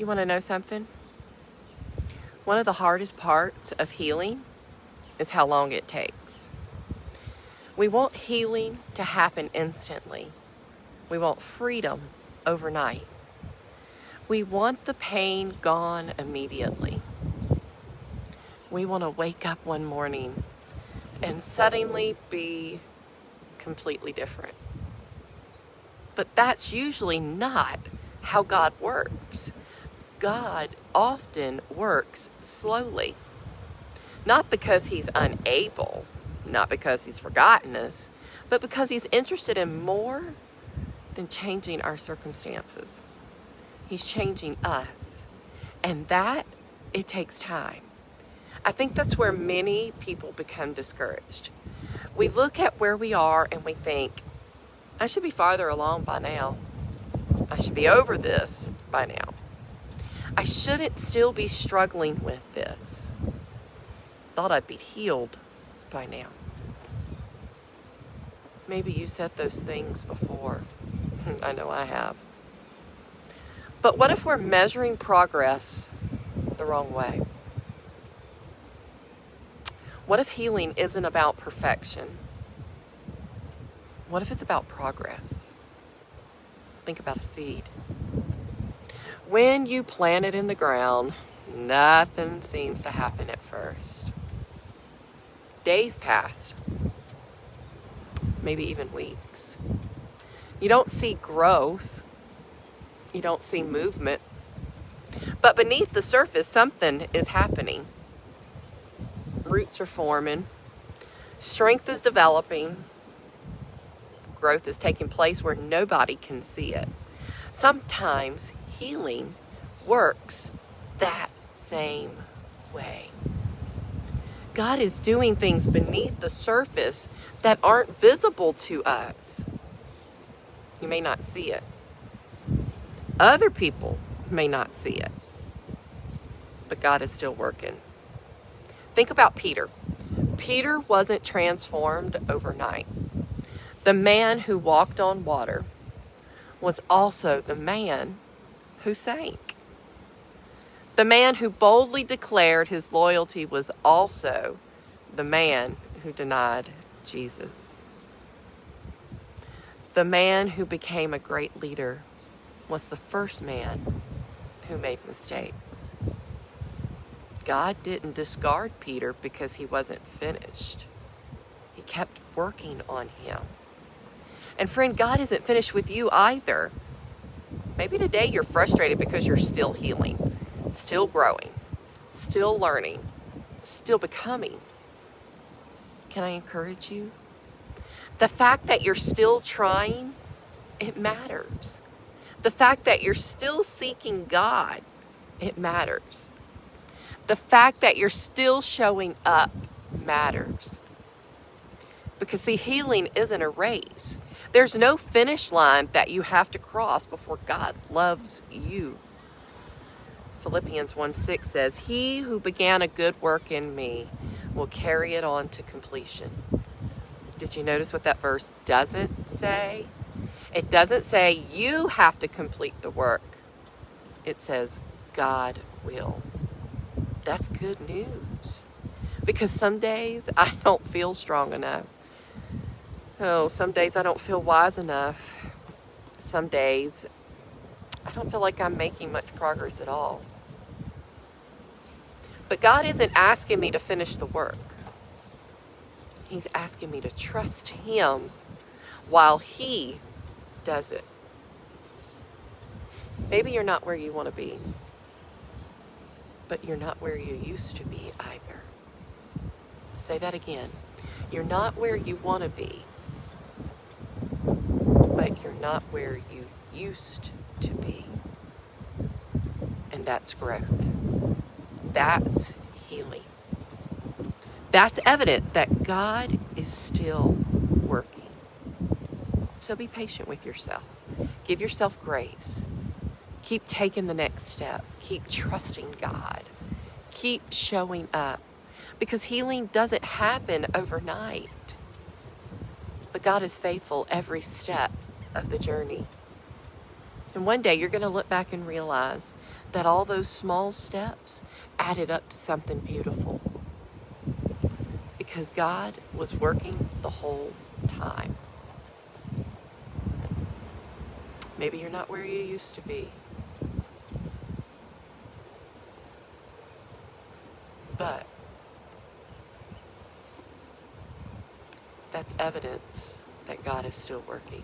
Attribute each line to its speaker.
Speaker 1: want to know something? One of the hardest parts of healing is how long it takes. We want healing to happen instantly. We want freedom overnight. We want the pain gone immediately. We want to wake up one morning and suddenly be completely different. But that's usually not how God works. God often works slowly. Not because he's unable, not because he's forgotten us, but because he's interested in more than changing our circumstances. He's changing us. And that, it takes time. I think that's where many people become discouraged. We look at where we are and we think, I should be farther along by now. I should be over this by now. I shouldn't still be struggling with this. Thought I'd be healed by now. Maybe you said those things before. I know I have. But what if we're measuring progress the wrong way? What if healing isn't about perfection? What if it's about progress? Think about a seed. When you plant it in the ground, nothing seems to happen at first. Days pass, maybe even weeks. You don't see growth. You don't see movement. But beneath the surface, something is happening. Roots are forming. Strength is developing. Growth is taking place where nobody can see it. Sometimes healing works that same way. God is doing things beneath the surface that aren't visible to us. You may not see it. Other people may not see it. But God is still working. Think about Peter. Peter wasn't transformed overnight. The man who walked on water was also the man who sank. The man who boldly declared his loyalty was also the man who denied Jesus. The man who became a great leader was the first man who made mistakes. God didn't discard Peter because he wasn't finished. He kept working on him. And friend, God isn't finished with you either. Maybe today you're frustrated because you're still healing, still growing, still learning, still becoming. Can I encourage you? The fact that you're still trying, it matters. The fact that you're still seeking God, it matters. The fact that you're still showing up matters. Because see, healing isn't a race. There's no finish line that you have to cross before God loves you. Philippians 1:6 says, "He who began a good work in me will carry it on to completion." Did you notice what that verse doesn't say? It doesn't say you have to complete the work. It says God will. That's good news. Because some days I don't feel strong enough. Oh, some days I don't feel wise enough. Some days I don't feel like I'm making much progress at all. But God isn't asking me to finish the work. He's asking me to trust Him while He does it. Maybe you're not where you want to be, but you're not where you used to be either. Say that again. You're not where you want to be, but you're not where you used to be. And that's growth. That's healing. That's evident that God is still working. So be patient with yourself. Give yourself grace. Keep taking the next step. Keep trusting God. Keep showing up. Because healing doesn't happen overnight. But God is faithful every step of the journey. And one day you're going to look back and realize that all those small steps added up to something beautiful. Because God was working the whole time. Maybe you're not where you used to be. But that's evidence that God is still working.